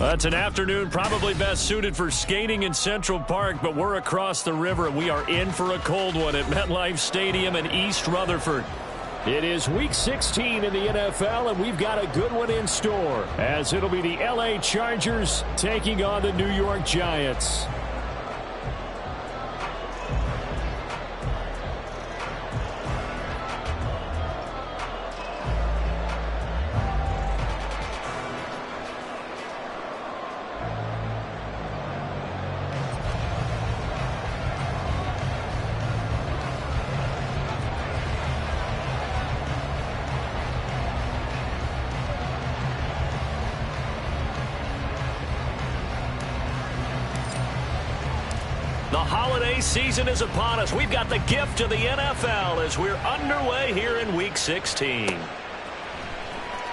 It's an afternoon probably best suited for skating in Central Park, but we're across the river and we are in for a cold one at MetLife Stadium in East Rutherford. It is Week 16 in the NFL, and we've got a good one in store, as it'll be the LA Chargers taking on the New York Giants. The holiday season is upon us. We've got the gift of the NFL as we're underway here in Week 16. And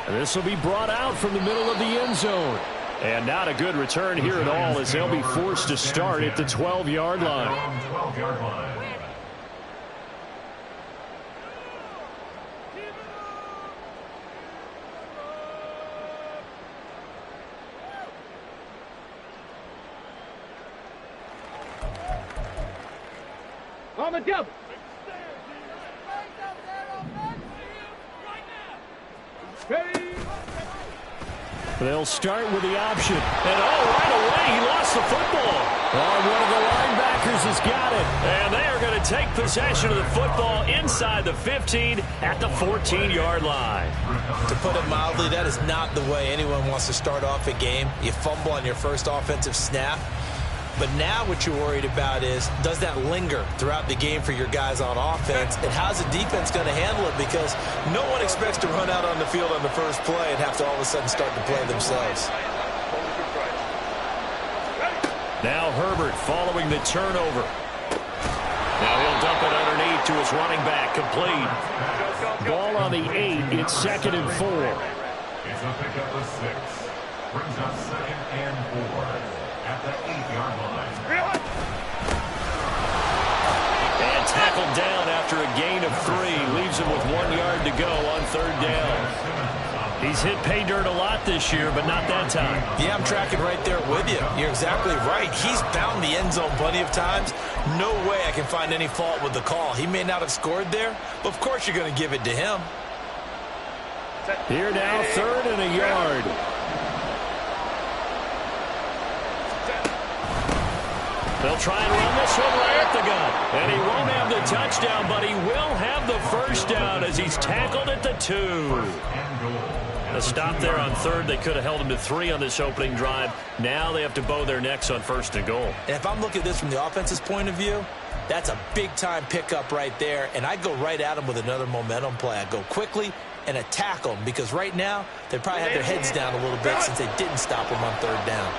this will be brought out from the middle of the end zone. And not a good return here at all, as they'll be forced to start at the 12-yard line. On the double. They'll start with the option. And right away he lost the football. One of the linebackers has got it. And they are going to take possession of the football inside the 15 at the 14-yard line. To put it mildly, that is not the way anyone wants to start off a game. You fumble on your first offensive snap. But now what you're worried about is, does that linger throughout the game for your guys on offense? And how's the defense going to handle it? Because no one expects to run out on the field on the first play and have to all of a sudden start to play themselves. Now Herbert following the turnover. Now he'll dump it underneath to his running back. Complete. Ball on the 8. It's 2nd and 4. It's a pickup of 6. Brings up 2nd and 4. At the 8-yard line. And tackled down after a gain of 3. Leaves him with 1 yard to go on 3rd down. He's hit pay dirt a lot this year, but not that time. Yeah, I'm tracking right there with you. You're exactly right. He's found the end zone plenty of times. No way I can find any fault with the call. He may not have scored there, but of course you're going to give it to him. Here now, 3rd and a yard. They'll try and run this one right at the gun. And he won't have the touchdown, but he will have the first down as he's tackled at the 2. A stop there on 3rd. They could have held him to 3 on this opening drive. Now they have to bow their necks on 1st and goal. And if I'm looking at this from the offense's point of view, that's a big-time pickup right there. And I go right at him with another momentum play. I go quickly and attack them, because right now they probably have their heads down a little bit since they didn't stop him on 3rd down.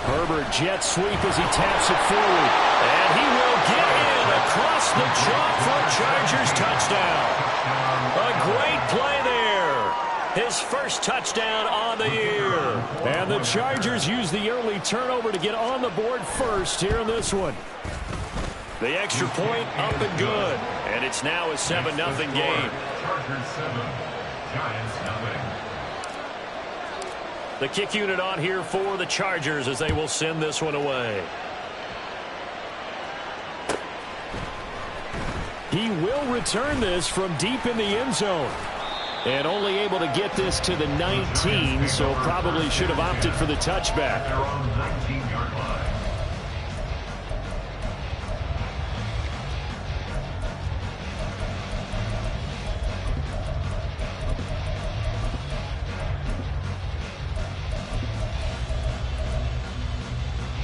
Herbert jet sweep as he taps it forward. And he will get in across the chalk for a Chargers touchdown. A great play there. His first touchdown on the year. And the Chargers use the early turnover to get on the board first here in this one. The extra point up and good. And it's now a 7-0 game. Chargers 7, Giants 0. The kick unit on here for the Chargers as they will send this one away. He will return this from deep in the end zone. And only able to get this to the 19, so probably should have opted for the touchback. They're on the 19-yard line.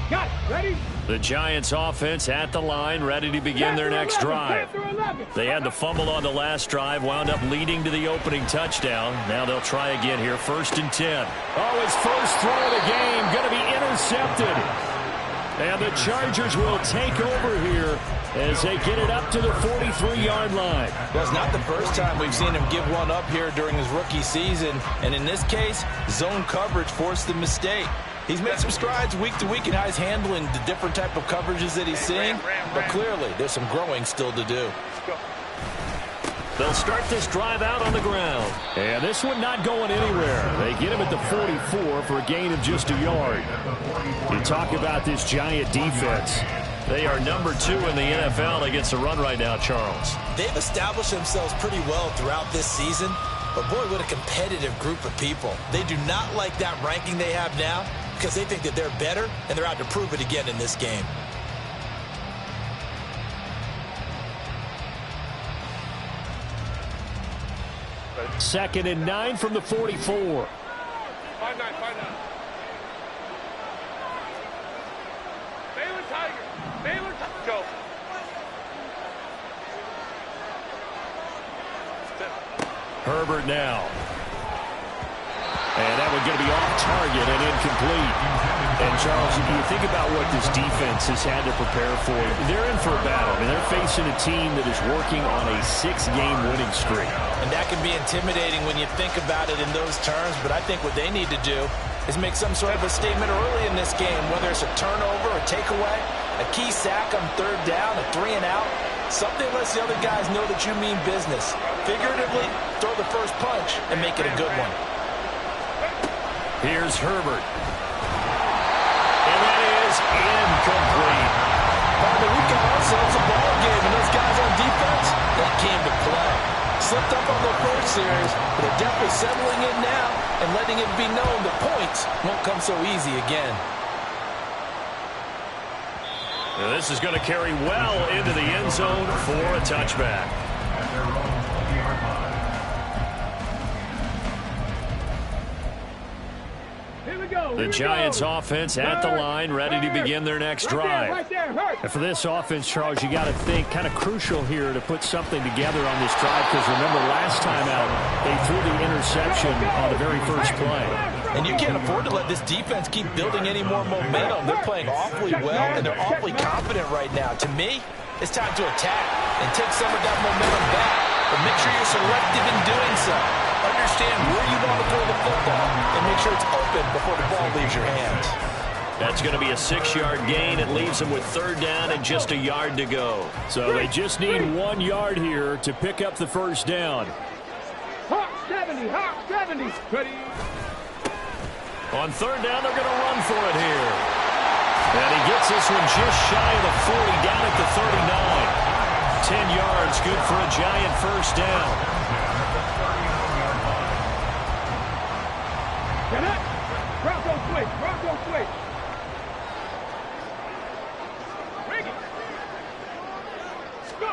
Got it. Ready? The Giants offense at the line, ready to begin their next drive. They had the fumble on the last drive, wound up leading to the opening touchdown. Now they'll try again here, 1st and 10. Oh, his first throw of the game going to be intercepted. And the Chargers will take over here as they get it up to the 43-yard line. Well, it's not the first time we've seen him give one up here during his rookie season. And in this case, zone coverage forced the mistake. He's made some strides week to week in how he's handling the different type of coverages that he's seeing. But clearly, there's some growing still to do. They'll start this drive out on the ground. And this one not going anywhere. They get him at the 44 for a gain of just a yard. You talk about this Giant defense. They are number 2 in the NFL against the run right now, Charles. They've established themselves pretty well throughout this season. But boy, what a competitive group of people. They do not like that ranking they have now because they think that they're better, and they're out to prove it again in this game. Second and 9 from the 44. 5-9. Baylor Tigers. Baylor Tigers. Go. Herbert now. And that one going to be off target and incomplete. And, Charles, if you think about what this defense has had to prepare for, they're in for a battle. I mean, they're facing a team that is working on a 6-game winning streak. And that can be intimidating when you think about it in those terms, but I think what they need to do is make some sort of a statement early in this game, whether it's a turnover, a takeaway, a key sack on 3rd down, a 3-and-out. Something lets the other guys know that you mean business. Figuratively, throw the first punch and make it a good one. Here's Herbert. And that is incomplete. We've got ourselves a ball game, and those guys on defense, they came to play. Slipped up on the first series, but they're definitely settling in now and letting it be known the points won't come so easy again. Now this is going to carry well into the end zone for a touchback. The Giants offense at the line, ready to begin their next drive. And for this offense, Charles, you got to think kind of crucial here to put something together on this drive, because remember last time out they threw the interception on the very first play. And you can't afford to let this defense keep building any more momentum. They're playing awfully well, and they're awfully confident right now. To me, it's time to attack and take some of that momentum back. But make sure you're selective in doing so. Understand where you want to throw the football and make sure it's open before the ball leaves your hands. That's going to be a 6-yard gain. It leaves them with 3rd down and just a yard to go. So they just need 1 yard here to pick up the first down. Hawk 70. Ready. On 3rd down, they're going to run for it here. And he gets this one just shy of the 40, down at the 39. 10 yards, good for a Giant first down. Bronco switch. Bring it. Go.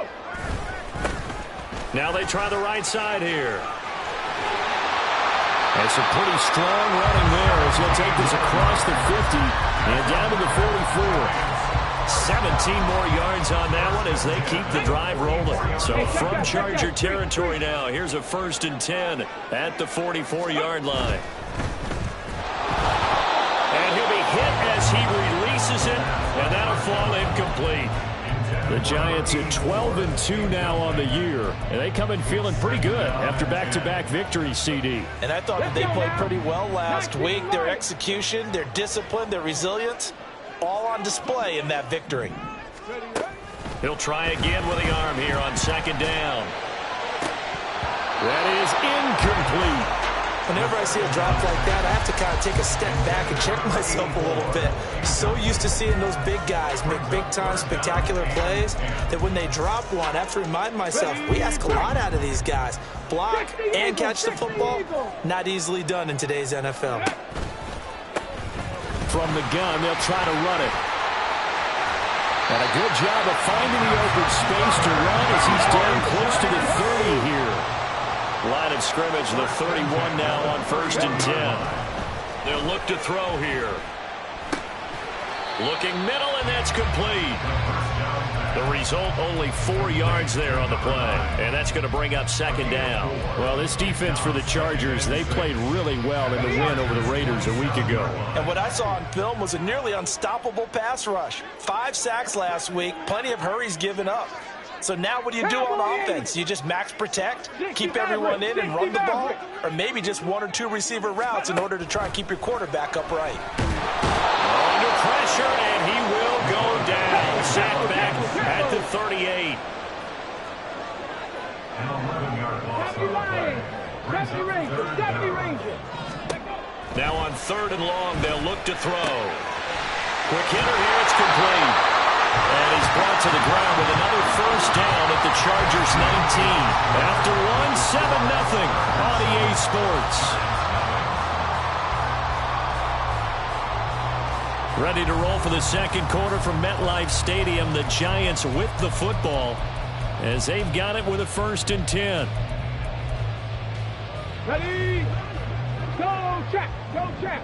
Now they try the right side here. And some pretty strong running there as he'll take this across the 50 and down to the 44. 17 more yards on that one as they keep the drive rolling. So from Charger territory now, here's a 1st and 10 at the 44-yard line. And he'll be hit as he releases it, and that'll fall incomplete. The Giants at 12-2 now on the year, and they come in feeling pretty good after back-to-back victories, CD. And I thought that they played pretty well last week. Their execution, their discipline, their resilience, all on display in that victory. He'll try again with the arm here on 2nd down. That is incomplete. Whenever I see a drop like that, I have to kind of take a step back and check myself a little bit. So used to seeing those big guys make big-time spectacular plays that when they drop one, I have to remind myself, we ask a lot out of these guys. Block and catch the football, not easily done in today's NFL. From the gun, they'll try to run it. And a good job of finding the open space to run as he's down close to the 30 here. Line of scrimmage, the 31 now on 1st and 10. They'll look to throw here. Looking middle, and that's complete. The result, only 4 yards there on the play. And that's going to bring up second down. Well, this defense for the Chargers, they played really well in the win over the Raiders a week ago. And what I saw on film was a nearly unstoppable pass rush. 5 sacks last week, plenty of hurries given up. So now what do you do on offense? You just max protect, keep everyone in and run the ball? Or maybe just 1 or 2 receiver routes in order to try and keep your quarterback upright? Under pressure, and he will go down. Sacked back at the 38. An 11-yard loss on the play. Deputy Ranger. Now on 3rd and long, they'll look to throw. Quick hitter here, it's complete. And he's brought to the ground with another first down at the Chargers 19. After one, 7-0 on EA Sports. Ready to roll for the second quarter from MetLife Stadium. The Giants with the football as they've got it with a 1st and 10. Ready? Go check. Go check.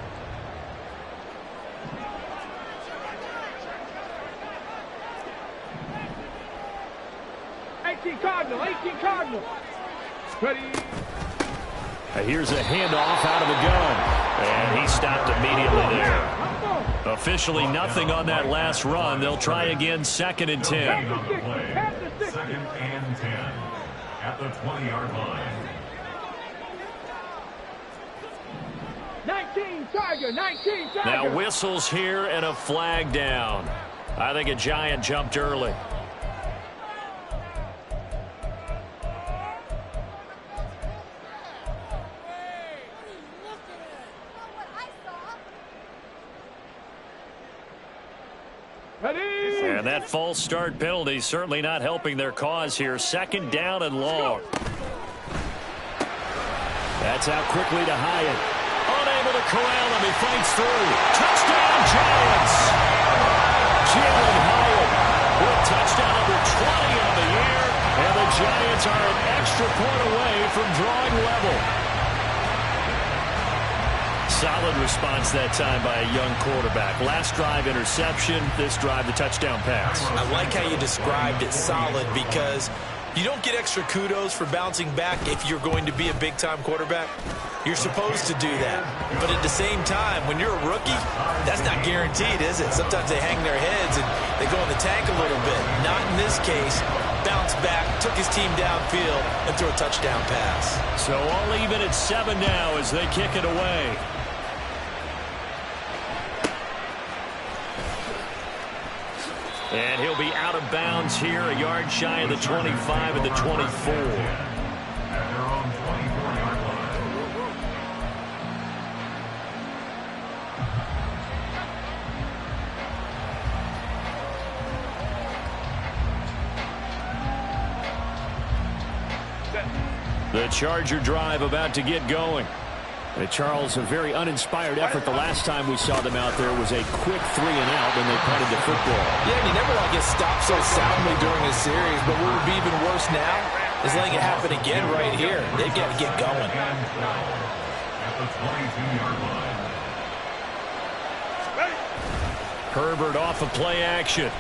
18 Cardinal. 18 Cardinal. Ready? Here's a handoff out of the gun. And he stopped immediately there. Officially nothing on that last run. They'll try again, 2nd and 10. On the play. 2nd and 10 at the 20-yard line. 19 Tiger. 19 Tiger. Now whistles here and a flag down. I think a Giant jumped early. And that false start penalty certainly not helping their cause here. 2nd down and long. That's out quickly to Hyatt. Unable to corral him. He fights through. Touchdown, Giants! Jalen Hyatt with touchdown number 20 on the year. And the Giants are an extra point away from drawing level. Solid response that time by a young quarterback. Last drive, interception. This drive, the touchdown pass. I like how you described it, solid, because you don't get extra kudos for bouncing back if you're going to be a big-time quarterback. You're supposed to do that. But at the same time, when you're a rookie, that's not guaranteed, is it? Sometimes they hang their heads and they go in the tank a little bit. Not in this case. Bounced back, took his team downfield, and threw a touchdown pass. So all even at 7 now as they kick it away. And he'll be out of bounds here, a yard shy of the 25 and the 24. At their own 24-yard line. The Charger drive about to get going. Charles, a very uninspired effort. The last time we saw them out there was a quick 3 and out when they punted the football. Yeah, and you never want to get stopped so soundly during a series, but what would be even worse now is letting it happen again right here. They've got to get going. At the 22-yard line. Herbert off of play action.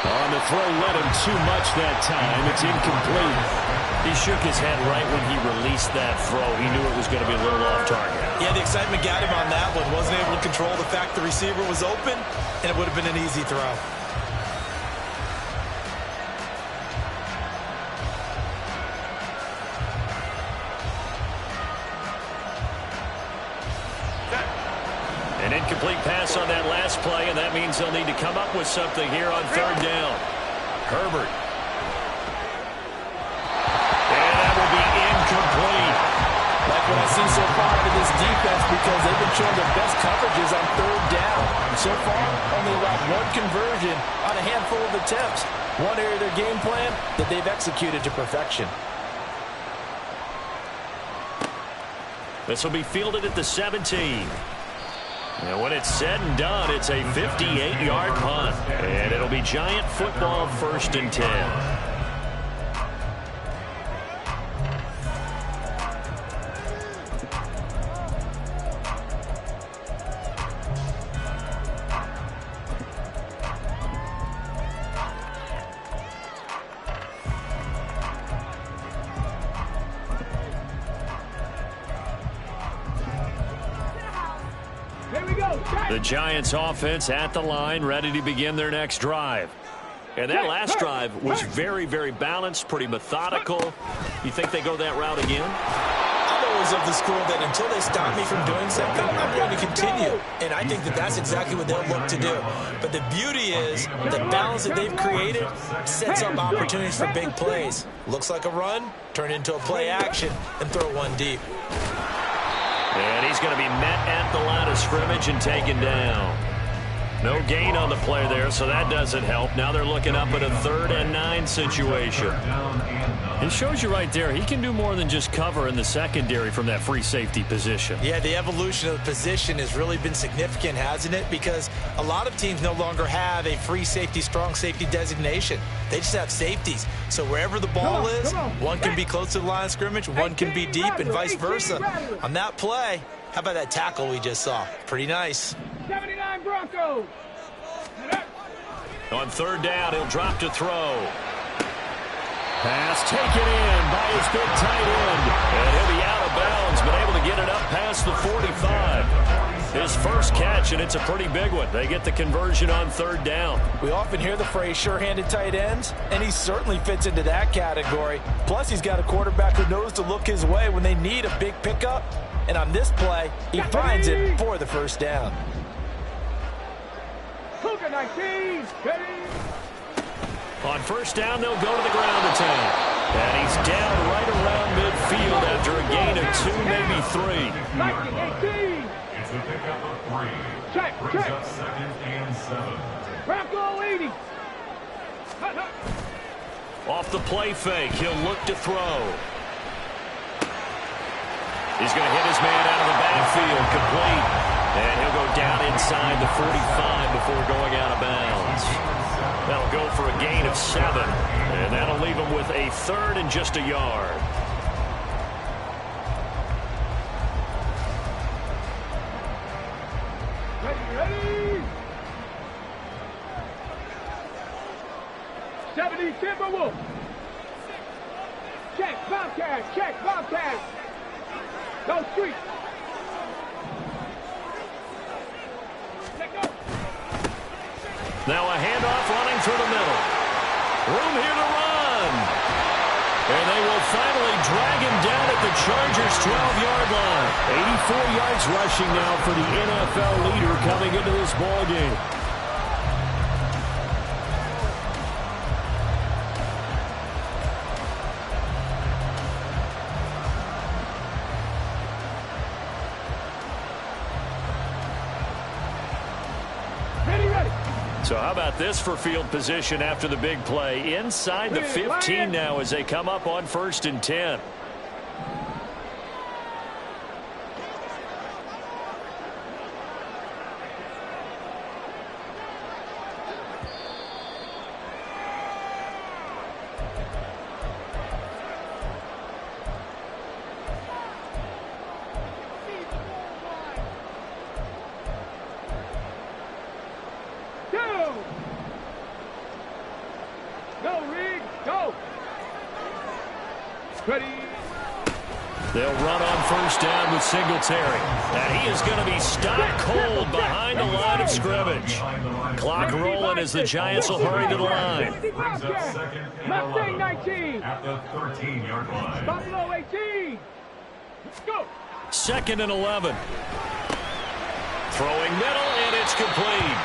On the throw, led him too much that time. It's incomplete. He shook his head right when he released that throw. He knew it was going to be a little off target. Yeah, the excitement got him on that one. Wasn't able to control the fact the receiver was open, and it would have been an easy throw. An incomplete pass on that last play, and that means they'll need to come up with something here on 3rd down. Herbert. Complete. Like what I see so far out of this defense, because they've been showing their best coverages on 3rd down. So far, only allowed 1 conversion on a handful of attempts. One area of their game plan that they've executed to perfection. This will be fielded at the 17. And when it's said and done, it's a 58-yard punt. And it'll be Giant football, 1st and 10. The Giants offense at the line, ready to begin their next drive. And that last drive was very, very balanced, pretty methodical. You think they go that route again? I'm always of the school that until they stop me from doing something, I'm going to continue. And I think that that's exactly what they'll look to do. But the beauty is the balance that they've created sets up opportunities for big plays. Looks like a run, turn into a play action, and throw one deep. And he's going to be met at the line of scrimmage and taken down. No gain on the play there, so that doesn't help. Now they're looking up at a 3rd and 9 situation. It shows you right there, he can do more than just cover in the secondary from that free safety position. Yeah, the evolution of the position has really been significant, hasn't it? Because a lot of teams no longer have a free safety, strong safety designation. They just have safeties. So wherever the ball is, one can be close to the line of scrimmage, one can be deep, and vice versa. On that play, how about that tackle we just saw? Pretty nice. 79 Broncos. On 3rd down, he'll drop to throw. Pass taken in by his big tight end. And he'll be out of bounds, but able to get it up past the 45. His first catch, and it's a pretty big one. They get the conversion on 3rd down. We often hear the phrase sure-handed tight ends, and he certainly fits into that category. Plus, he's got a quarterback who knows to look his way when they need a big pickup. And on this play, he finds it for the first down. 19. Ready. On 1st down, they'll go to the ground attack. And he's down right around midfield after a gain of 2, maybe 3. 18. It's a pickup of 3. Check. Brings up 2nd and 7. Bronco 80. Off the play fake, he'll look to throw. He's going to hit his man out of the backfield, complete. And he'll go down inside the 45 before going out of bounds. That'll go for a gain of 7. And that'll leave him with a 3rd and just a yard. Ready. 70 Timberwolf. Check Bobcat. No street. Let go. Now a handoff running through the middle. Room here to run. And they will finally drag him down at the Chargers' 12-yard line. 84 yards rushing now for the NFL leader coming into this ballgame. So how about this for field position after the big play? Inside the 15 now as they come up on 1st and 10. They'll run on 1st down with Singletary. And he is going to be stopped cold behind the line of scrimmage. Clock rolling as the Giants will hurry to the line. Mustang 19. At the 13-yard line. Buffalo 18. Go. 2nd and 11. Throwing middle, and it's complete.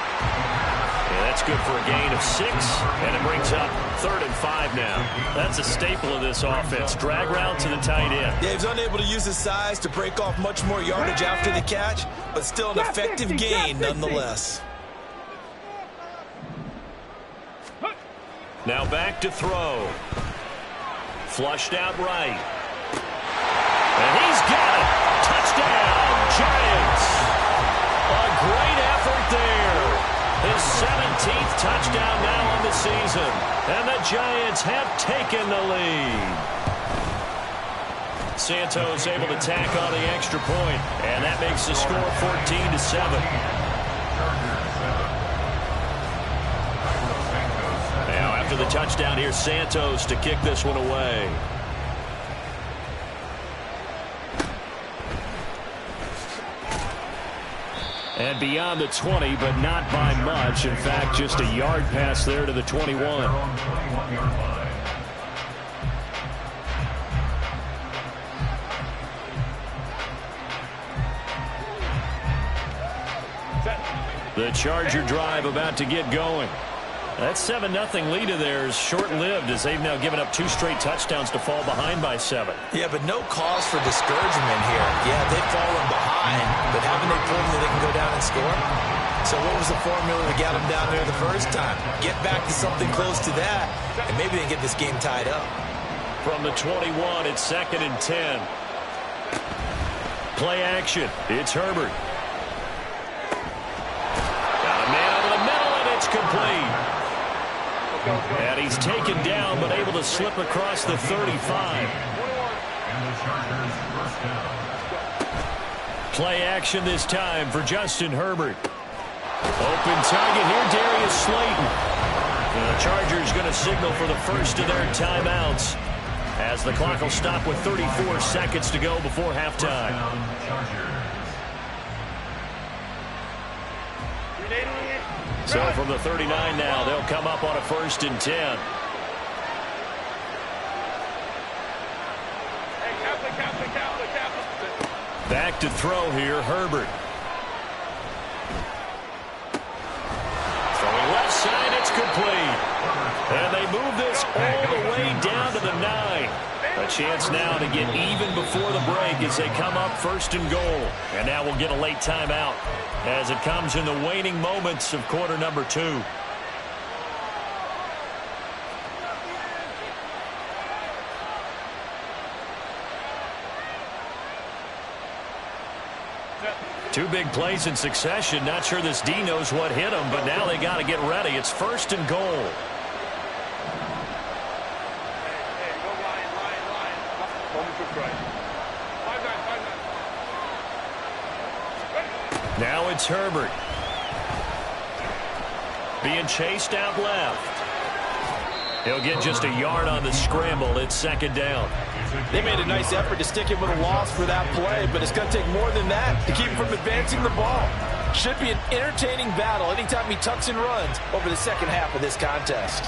Yeah, that's good for a gain of 6, and it brings up 3rd and 5 now. That's a staple of this offense. Drag route to the tight end. Yeah, he's unable to use his size to break off much more yardage after the catch, but still an effective gain nonetheless. Now back to throw. Flushed out right. And he's got it. Touchdown, Giants. A great effort there. His 17th touchdown now on the season. And the Giants have taken the lead. Santos able to tack on the extra point, and that makes the score 14-7. Now after the touchdown, here's Santos to kick this one away. And beyond the 20, but not by much. In fact, just a yard pass there to the 21. The Charger drive about to get going. That 7-0 lead of theirs short-lived as they've now given up 2 straight touchdowns to fall behind by 7. Yeah, but no cause for discouragement here. Yeah, they've fallen behind, but haven't they proven that they can go down and score? So what was the formula that got them down there the first time? Get back to something close to that, and maybe they can get this game tied up. From the 21, it's 2nd and 10. Play action. It's Herbert. Got a man over the middle, and it's complete. And he's taken down, but able to slip across the 35. And the Chargers first down. Play action this time for Justin Herbert. Open target here, Darius Slayton. And the Chargers going to signal for the first of their timeouts as the clock will stop with 34 seconds to go before halftime. So from the 39 now, they'll come up on a 1st and 10. Back to throw here, Herbert. Throwing left side, it's complete. And they move this all the way down to the 9. A chance now to get even before the break as they come up 1st and goal. And now we'll get a late timeout as it comes in the waning moments of quarter number 2. Two big plays in succession. Not sure this D knows what hit him, but now they got to get ready. It's 1st and goal. Now it's Herbert. Being chased out left. He'll get just a yard on the scramble. It's 2nd down. They made a nice effort to stick him with a loss for that play, but it's going to take more than that to keep him from advancing the ball. Should be an entertaining battle anytime he tucks and runs over the second half of this contest.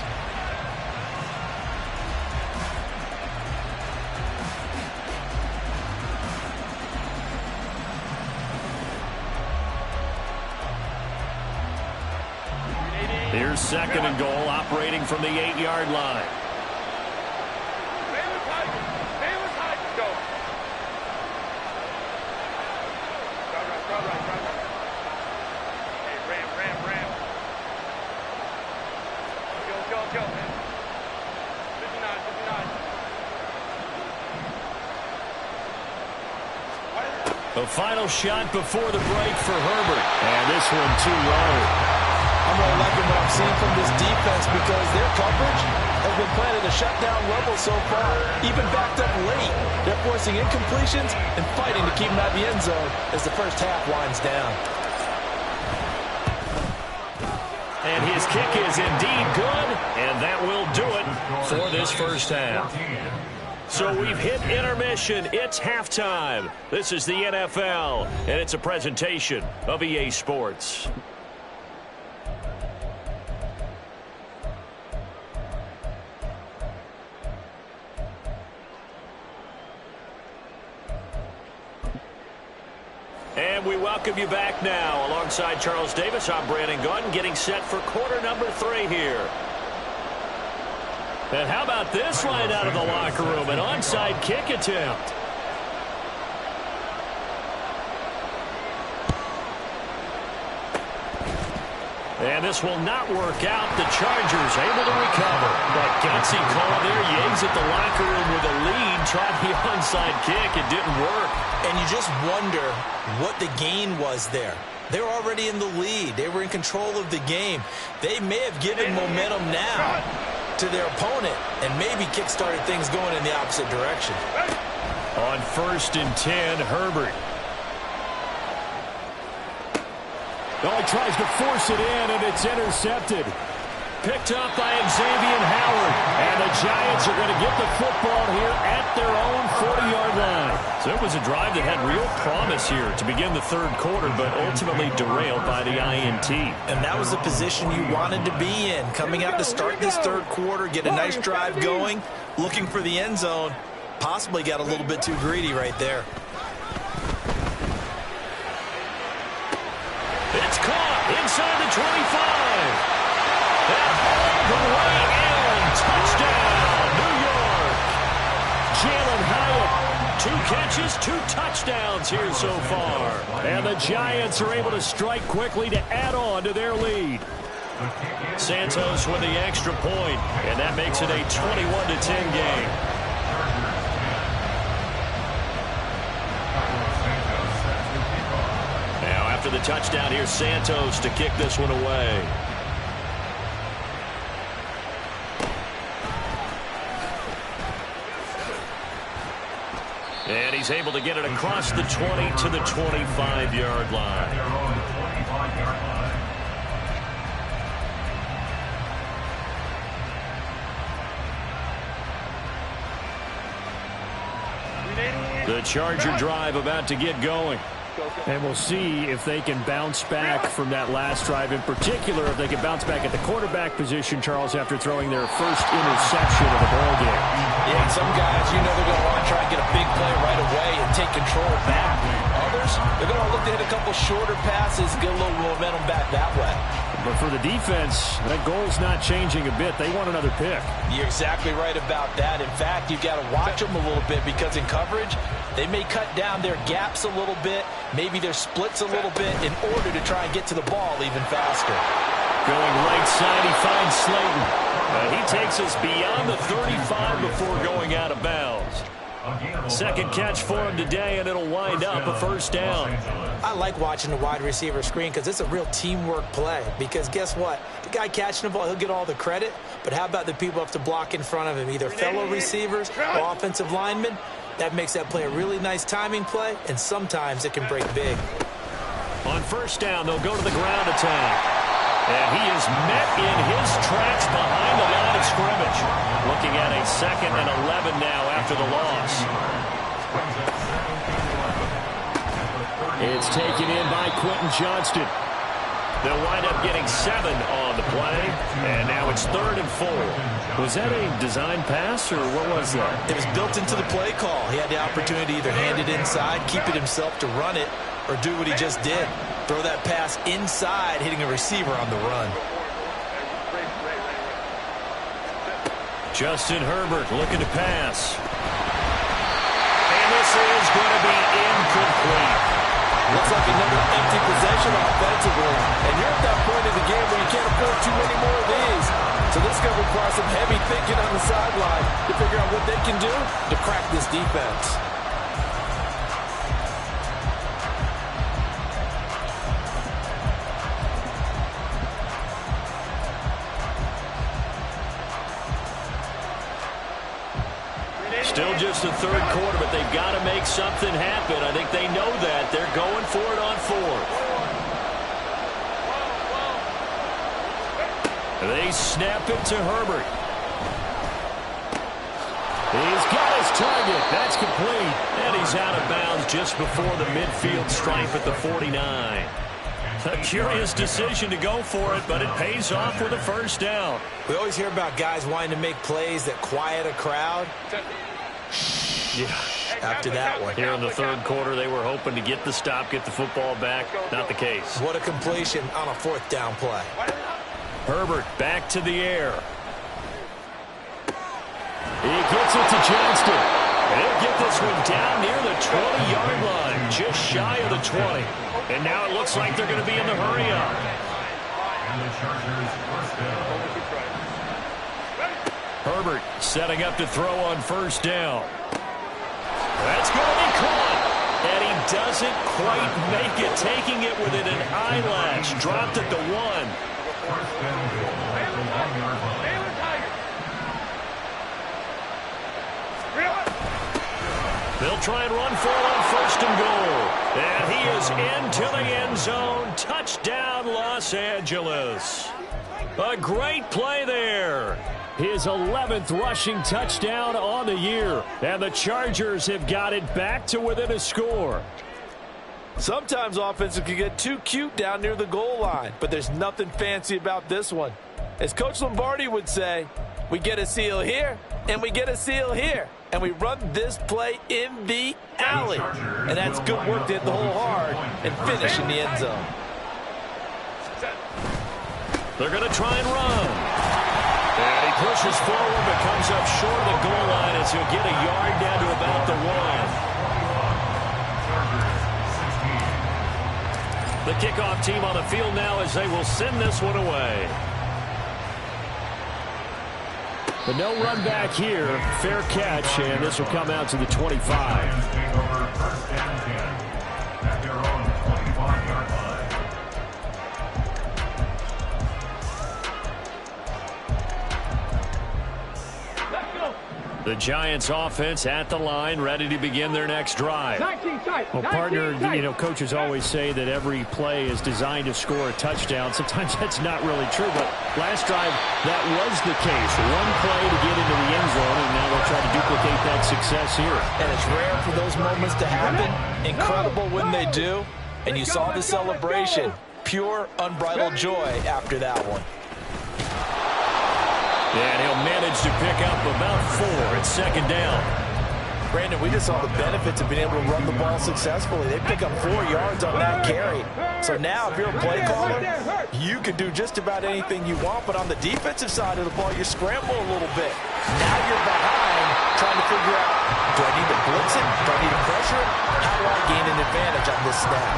Here's 2nd and goal, operating from the 8-yard line. The final shot before the break for Herbert. And this one too low. I'm really liking what I'm seeing from this defense because their coverage has been playing at a shutdown level so far. Even backed up late, they're forcing incompletions and fighting to keep them out of the end zone as the first half winds down. And his kick is indeed good, and that will do it for this first half. So we've hit intermission. It's halftime. This is the NFL, and it's a presentation of EA Sports. And we welcome you back now. Alongside Charles Davis, I'm Brandon Gunn, getting set for quarter number 3 here. And how about this line out of the locker room? An onside kick attempt. And this will not work out. The Chargers able to recover. That gutsy call there. Yates at the locker room with a lead. Tried the onside kick. It didn't work. And you just wonder what the gain was there. They're already in the lead. They were in control of the game. They may have given momentum now to their opponent and maybe kick-started things going in the opposite direction. On 1st and 10, Herbert. Oh, he tries to force it in, and it's intercepted. Picked up by Xavier Howard. And the Giants are going to get the football here at their own 40-yard line. So it was a drive that had real promise here to begin the third quarter, but ultimately derailed by the INT. And that was the position you wanted to be in. Coming out to start this third quarter, get a nice drive going, looking for the end zone. Possibly got a little bit too greedy right there. It's caught inside the 25. And all the way in. Touchdown, New York. Jalen Hyatt. 2 catches, 2 touchdowns here so far. And the Giants are able to strike quickly to add on to their lead. Santos with the extra point, and that makes it a 21-10 game. Now after the touchdown, here's Santos to kick this one away. And he's able to get it across the 20 to the 25-yard line. The Charger drive about to get going. And we'll see if they can bounce back from that last drive. In particular, if they can bounce back at the quarterback position, Charles, after throwing their first interception of the ball game. Yeah, some guys, you know, they're going to want to try and get a big play right away and take control back. Others, they're going to look to hit a couple shorter passes, get a little momentum back that way. But for the defense, that goal's not changing a bit. They want another pick. You're exactly right about that. In fact, you've got to watch them a little bit because in coverage, they may cut down their gaps a little bit, maybe their splits a little bit in order to try and get to the ball even faster. Going right side, he finds Slayton. He takes us beyond the 35 before going out of bounds. Second catch for him today, and it'll wind up a first down. I like watching the wide receiver screen because it's a real teamwork play. Because guess what? The guy catching the ball, he'll get all the credit. But how about the people up to block in front of him, either fellow receivers or offensive linemen? That makes that play a really nice timing play, and sometimes it can break big. On first down, they'll go to the ground attack. And he is met in his tracks behind the line of scrimmage. Looking at a 2nd and 11 now after the loss. It's taken in by Quentin Johnston. They'll wind up getting 7 on the play, and now it's 3rd and 4. Was that a design pass, or what was that? It was built into the play call. He had the opportunity to either hand it inside, keep it himself to run it, or do what he just did. Throw that pass inside, hitting a receiver on the run. Justin Herbert looking to pass. And this is going to be incomplete. Looks like another empty possession offensively. And you're at that point in the game where you can't afford too many more of these. So this is going to require some heavy thinking on the sideline to figure out what they can do to crack this defense. Still just the third quarter, but they've got to make something happen. I think they know that. They're going for it on 4th. They snap it to Herbert. He's got his target. That's complete. And he's out of bounds just before the midfield stripe at the 49. A curious decision to go for it, but it pays off with a first down. We always hear about guys wanting to make plays that quiet a crowd. Yeah. After that one. Here in the third quarter, they were hoping to get the stop, get the football back. Not the case. What a completion on a 4th down play. Herbert back to the air. He gets it to Johnston. He'll get this one down near the 20-yard line, just shy of the 20. And now it looks like they're going to be in the hurry-up. Herbert setting up to throw on first down. That's going to be caught. And he doesn't quite make it, taking it within an eyelash. Dropped at the 1. They'll try and run for it on 1st and goal. And he is into the end zone. Touchdown, Los Angeles. A great play there. His 11th rushing touchdown on the year. And the Chargers have got it back to within a score. Sometimes offenses can get too cute down near the goal line, but there's nothing fancy about this one. As Coach Lombardi would say, we get a seal here, and we get a seal here, and we run this play in the alley. And that's good work to hit the hole hard and finish in the end zone. They're going to try and run. And he pushes forward but comes up short of the goal line as he'll get a yard down to about the 1. The kickoff team on the field now as they will send this one away. But no run back here. Fair catch, and this will come out to the 25. The Giants offense at the line, ready to begin their next drive. Well, partner, you know, coaches always say that every play is designed to score a touchdown. Sometimes that's not really true, but last drive, that was the case. One play to get into the end zone, and now they'll try to duplicate that success here. And it's rare for those moments to happen. Incredible when they do. And you saw the celebration. Pure, unbridled joy after that one. And he'll manage to pick up about 4 at second down. Brandon, we just saw the benefits of being able to run the ball successfully. They pick up 4 yards on that carry. So now, if you're a play caller, you can do just about anything you want. But on the defensive side of the ball, you scramble a little bit. Now you're behind, trying to figure out, do I need to blitz it? Do I need to pressure it? How do I gain an advantage on this snap?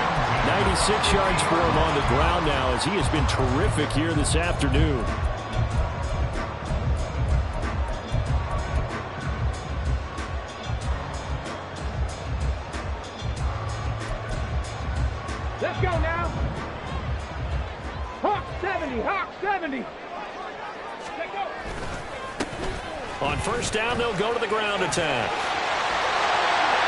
96 yards for him on the ground now as he has been terrific here this afternoon. Let's go now. Hawk 70, Hawk 70. Let's go. On first down, they'll go to the ground attack.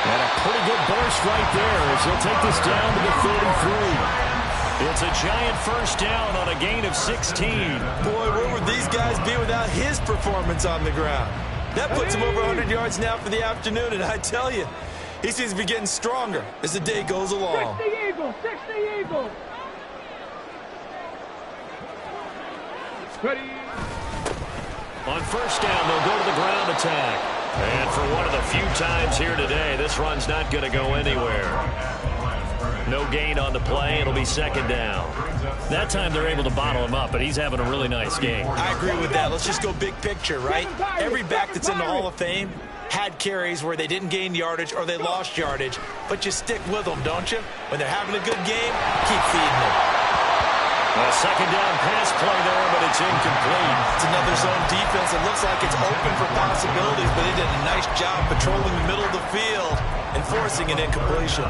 And a pretty good burst right there as he'll take this down to the 33. It's a giant first down on a gain of 16. Boy, where would these guys be without his performance on the ground? That puts him over 100 yards now for the afternoon, and I tell you, he seems to be getting stronger as the day goes along. 60 Eagles, 60 Eagles. Ready. On first down, they'll go to the ground attack. And for one of the few times here today, this run's not going to go anywhere. No gain on the play. It'll be second down. That time they're able to bottle him up, but he's having a really nice game. I agree with that. Let's just go big picture, right? Every back that's in the Hall of Fame had carries where they didn't gain yardage or they lost yardage, but you stick with them, don't you? When they're having a good game, keep feeding them. A second down pass play there, but it's incomplete. It's another zone defense. It looks like it's open for possibilities, but they did a nice job patrolling the middle of the field and forcing an incompletion.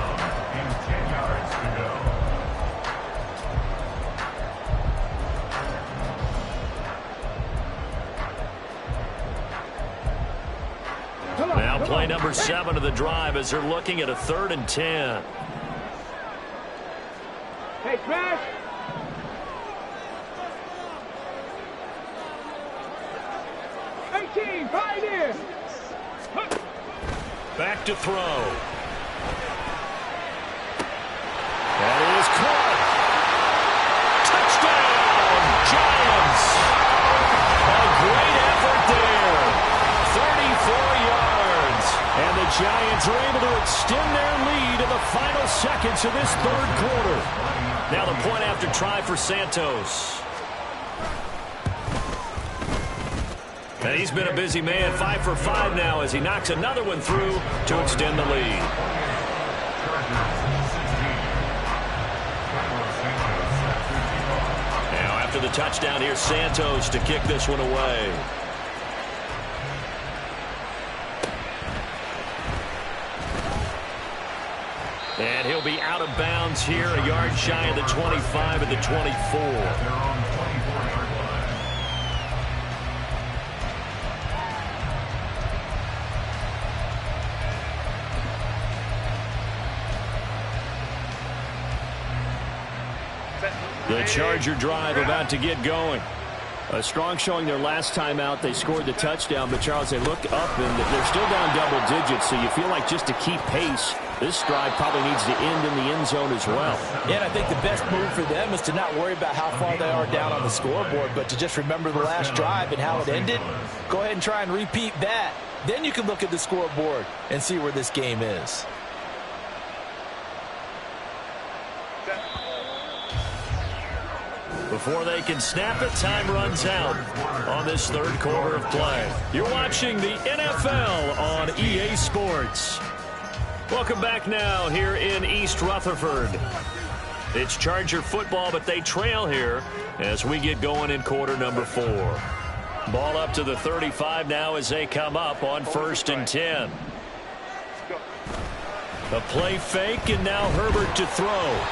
Now play number 7 of the drive as they're looking at a 3rd and 10. Hey, Crash. Pioneer. Back to throw. That is caught. Touchdown, Giants. A great effort there. 34 yards. And the Giants are able to extend their lead in the final seconds of this 3rd quarter. Now the point after try for Santos. And he's been a busy man, 5 for 5 now as he knocks another one through to extend the lead. Now after the touchdown, here's Santos to kick this one away. And he'll be out of bounds here, a yard shy of the 25 at the 24. The Charger drive about to get going. A strong showing their last time out. They scored the touchdown, but Charles, they look up and they're still down double digits, so you feel like just to keep pace, this drive probably needs to end in the end zone as well. Yeah, and I think the best move for them is to not worry about how far they are down on the scoreboard, but to just remember the last drive and how it ended. Go ahead and try and repeat that. Then you can look at the scoreboard and see where this game is. Before they can snap it, time runs out on this third quarter of play. You're watching the NFL on EA Sports. Welcome back now here in East Rutherford. It's Charger football, but they trail here as we get going in quarter number 4. Ball up to the 35 now as they come up on 1st and 10. A play fake, and now Herbert to throw.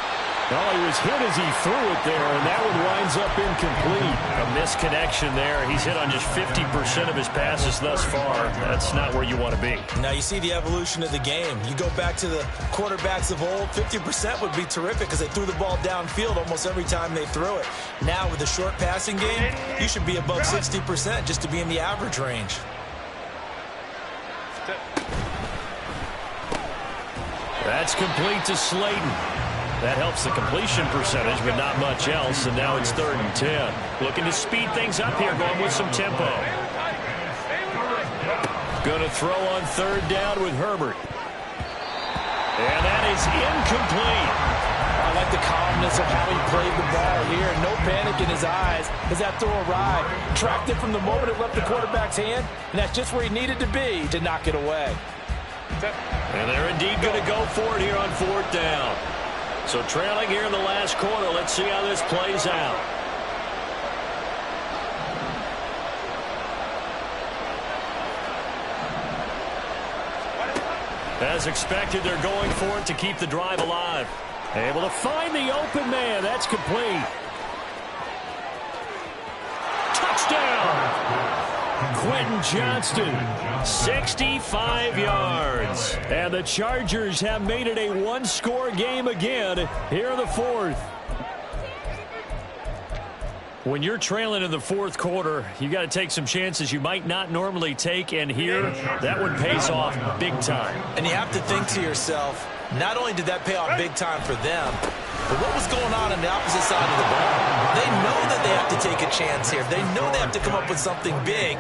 Well, he was hit as he threw it there, and that one winds up incomplete. A misconnection there. He's hit on just 50% of his passes thus far. That's not where you want to be. Now you see the evolution of the game. You go back to the quarterbacks of old, 50% would be terrific because they threw the ball downfield almost every time they threw it. Now with the short passing game, you should be above 60% just to be in the average range. That's complete to Slayton. That helps the completion percentage, but not much else. And now it's 3rd and 10. Looking to speed things up here, going with some tempo. Going to throw on 3rd down with Herbert. And that is incomplete. I like the calmness of how he played the ball here. No panic in his eyes as that throw arrived. Tracked it from the moment it left the quarterback's hand, and that's just where he needed to be to knock it away. And they're indeed going to go for it here on 4th down. So trailing here in the last quarter. Let's see how this plays out. As expected, they're going for it to keep the drive alive. Able to find the open man. That's complete. Touchdown! Quentin Johnston, 65 yards. And the Chargers have made it a one-score game again here in the 4th. When you're trailing in the 4th quarter, you got to take some chances you might not normally take, and here, that one pays off big time. And you have to think to yourself, not only did that pay off big time for them, but what was going on the opposite side of the ball? They know that they have to take a chance here. They know they have to come up with something big,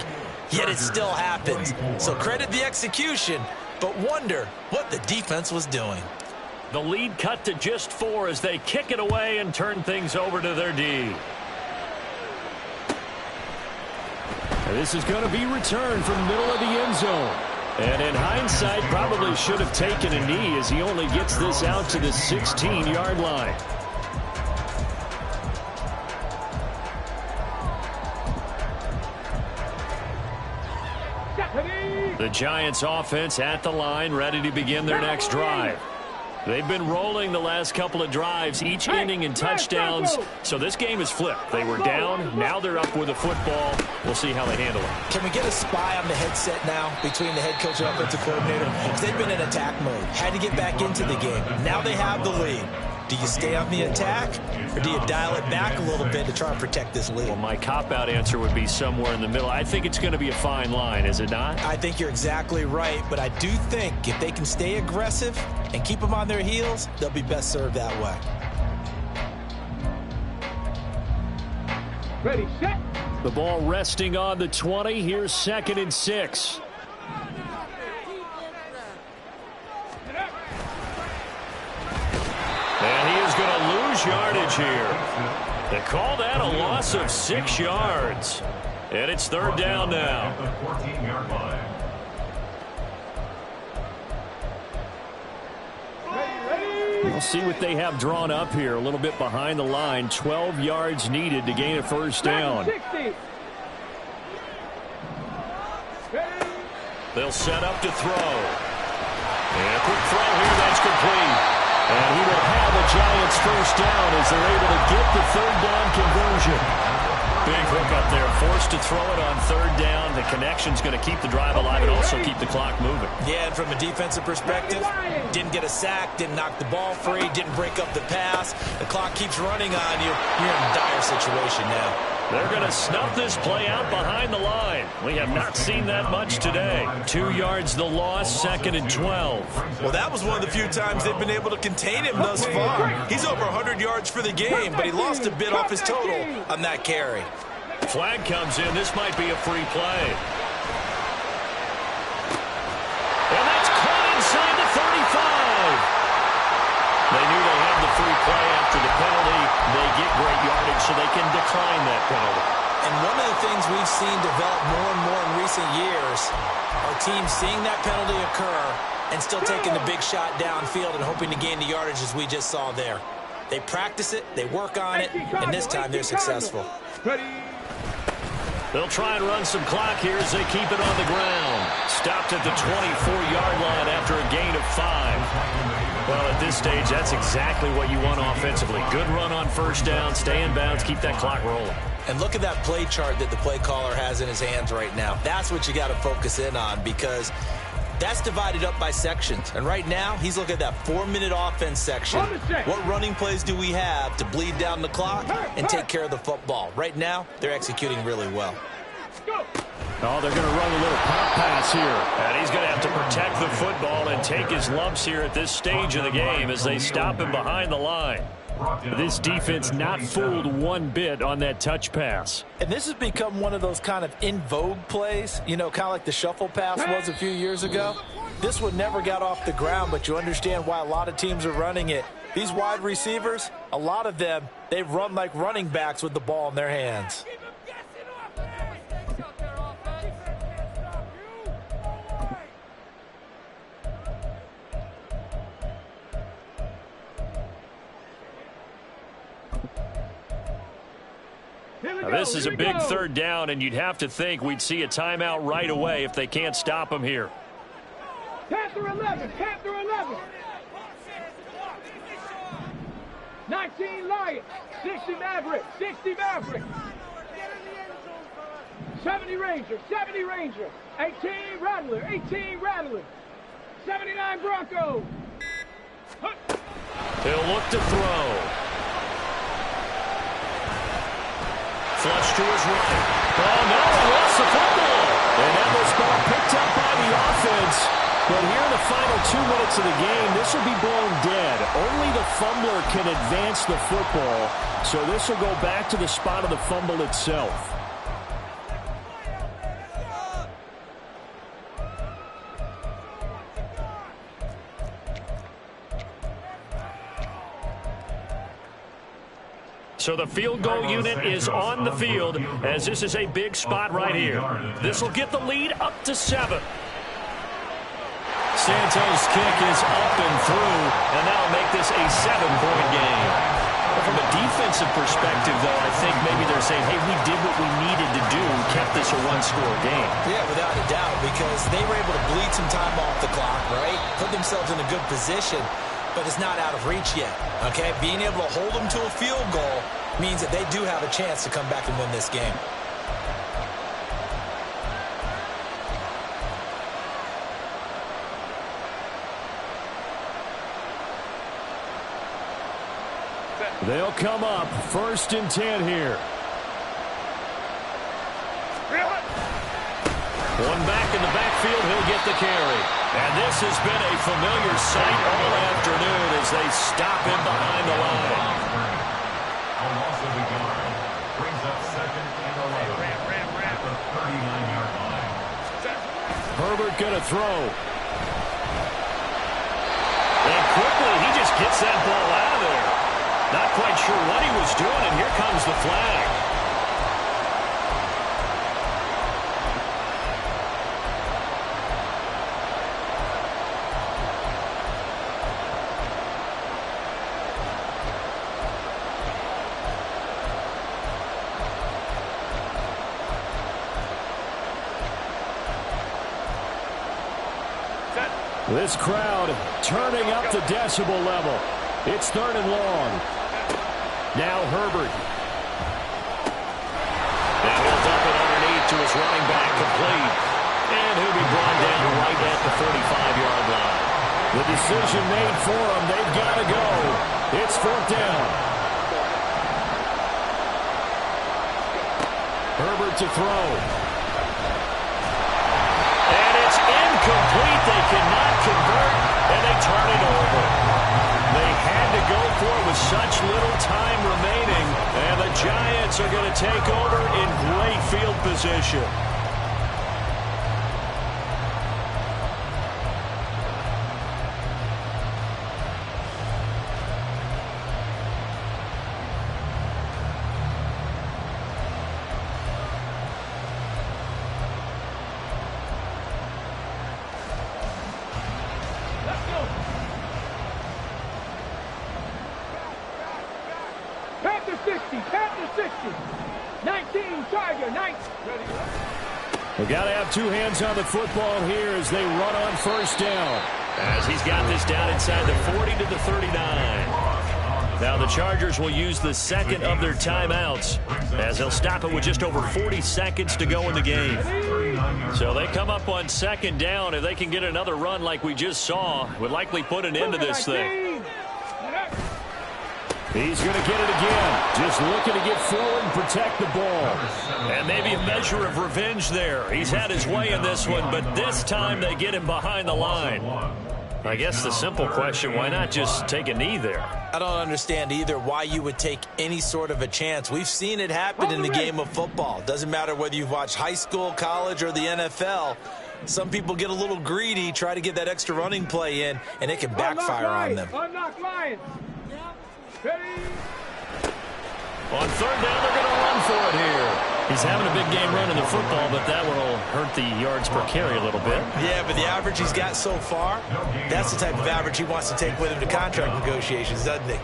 yet it still happens. So credit the execution, but wonder what the defense was doing. The lead cut to just 4 as they kick it away and turn things over to their D. This is going to be returned from the middle of the end zone. And in hindsight, probably should have taken a knee as he only gets this out to the 16-yard line. The Giants offense at the line, ready to begin their next drive. They've been rolling the last couple of drives, each ending in touchdowns. So this game is flipped. They were down. Now they're up with a football. We'll see how they handle it. Can we get a spy on the headset now between the head coach and offensive coordinator? Because they've been in attack mode. Had to get back into the game. Now they have the lead. Do you stay on the attack, or do you dial it back a little bit to try and protect this lead? Well, my cop-out answer would be somewhere in the middle. I think it's going to be a fine line, is it not? I think you're exactly right, but I do think if they can stay aggressive and keep them on their heels, they'll be best served that way. Ready, set. The ball resting on the 20. Here's 2nd and 6. And he is going to lose yardage here. They call that a loss of 6 yards. And it's 3rd down now. We'll see what they have drawn up here. A little bit behind the line. 12 yards needed to gain a 1st down. They'll set up to throw. And a quick throw here. That's complete. And he will have a Giants 1st down as they're able to get the 3rd down conversion. Big hook up there. Forced to throw it on 3rd down. The connection's going to keep the drive alive and also keep the clock moving. Yeah, and from a defensive perspective, didn't get a sack, didn't knock the ball free, didn't break up the pass. The clock keeps running on you. You're in a dire situation now. They're going to snuff this play out behind the line. We have not seen that much today. 2 yards the loss, 2nd and 12. Well, that was one of the few times they've been able to contain him thus far. He's over 100 yards for the game, but he lost a bit off his total on that carry. Flag comes in. This might be a free play. And that's caught inside the 35. They knew they had the free play after the penalty. They get great yardage so they can decline that penalty. And one of the things we've seen develop more and more in recent years are teams seeing that penalty occur and still taking the big shot downfield and hoping to gain the yardage as we just saw there. They practice it, they work on it, and this time they're successful. They'll try and run some clock here as they keep it on the ground. Stopped at the 24-yard line after a gain of 5. Well, at this stage, that's exactly what you want offensively. Good run on first down, stay in bounds, keep that clock rolling. And look at that play chart that the play caller has in his hands right now. That's what you got to focus in on because that's divided up by sections. And right now, he's looking at that 4-minute offense section. What running plays do we have to bleed down the clock and take care of the football? Right now, they're executing really well. Oh, they're going to run a little pop pass here. And he's going to have to protect the football and take his lumps here at this stage of the game as they stop him behind the line. This defense not fooled one bit on that touch pass. And this has become one of those kind of in vogue plays, you know, kind of like the shuffle pass was a few years ago. This one never got off the ground, but you understand why a lot of teams are running it. These wide receivers, a lot of them, they run like running backs with the ball in their hands. Now, this is a big 3rd down, and you'd have to think we'd see a timeout right away if they can't stop him here. Panther 11, Panther 11. 19 Lions, 60 Maverick, 60 Maverick. 70 Ranger, 70 Ranger. 18 Rattler, 18 Rattler. 79 Bronco. He'll look to throw. Flush to his right. Oh, no, he lost the football. And that was ball picked up by the offense. But here in the final 2 minutes of the game, this will be blown dead. Only the fumbler can advance the football. So this will go back to the spot of the fumble itself. So the field goal unit is on the field as this is a big spot right here. This will get the lead up to 7. Santos' kick is up and through, and that'll make this a 7-point game. From a defensive perspective, though, I think maybe they're saying, hey, we did what we needed to do, kept this a 1-score game. Yeah, without a doubt, because they were able to bleed some time off the clock, right? Put themselves in a good position, but it's not out of reach yet, okay? Being able to hold them to a field goal means that they do have a chance to come back and win this game. They'll come up 1st and 10 here. One back in the backfield, he'll get the carry. And this has been a familiar sight all afternoon as they stop him behind the line. A loss of a yard brings up 2nd and 11 at the 39-yard line. Herbert going to throw. And quickly, he just gets that ball out of there. Not quite sure what he was doing, and here comes the flag. This crowd turning up the decibel level. It's 3rd and long. Now Herbert. Now he'll dump it underneath to his running back, complete. And he'll be brought down right at the 45-yard line. The decision made for him. They've got to go. It's 4th down. Herbert to throw. And it's incomplete. They cannot convert, and they turn it over. They had to go for it with such little time remaining, and the Giants are going to take over in great field position. Panther 60, Panther 60. 19, Tiger, 19. They've got to have two hands on the football here as they run on first down. As he's got this down inside the 40 to the 39. Now the Chargers will use the second of their timeouts as they'll stop it with just over 40 seconds to go in the game. So they come up on second down. If they can get another run like we just saw, would likely put an end to this thing. He's going to get it again. Just looking to get forward and protect the ball. And maybe a measure of revenge there. He's had his way in this one, but this time they get him behind the line. I guess the simple question, why not just take a knee there? I don't understand either why you would take any sort of a chance. We've seen it happen in the game of football. Doesn't matter whether you've watched high school, college, or the NFL. Some people get a little greedy, try to get that extra running play in, and it can backfire on them. Unlock Lions. Ready? On third down, they're going to run for it here. He's having a big game running the football, but that will hurt the yards per carry a little bit. Yeah, but the average he's got so far, that's the type of average he wants to take with him to contract negotiations, doesn't he?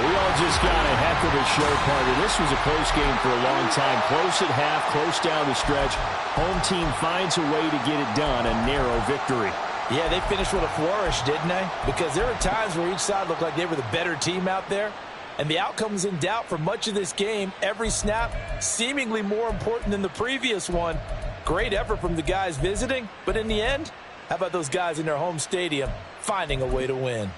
We all just got a heck of a show, partner. This was a close game for a long time. Close at half, close down the stretch. Home team finds a way to get it done, a narrow victory. Yeah, they finished with a flourish, didn't they? Because there were times where each side looked like they were the better team out there. And the outcome was in doubt for much of this game. Every snap seemingly more important than the previous one. Great effort from the guys visiting. But in the end, how about those guys in their home stadium finding a way to win?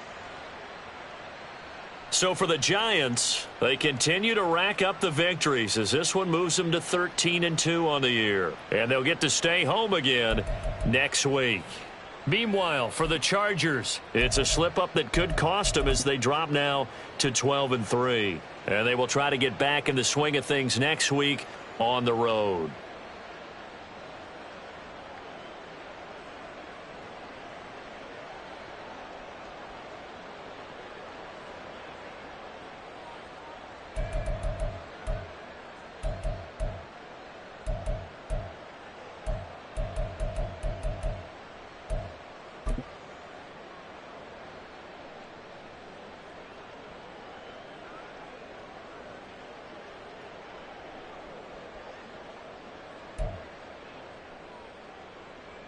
So for the Giants, they continue to rack up the victories as this one moves them to 13-2 on the year. And they'll get to stay home again next week. Meanwhile, for the Chargers, it's a slip-up that could cost them as they drop now to 12-3. And they will try to get back in the swing of things next week on the road.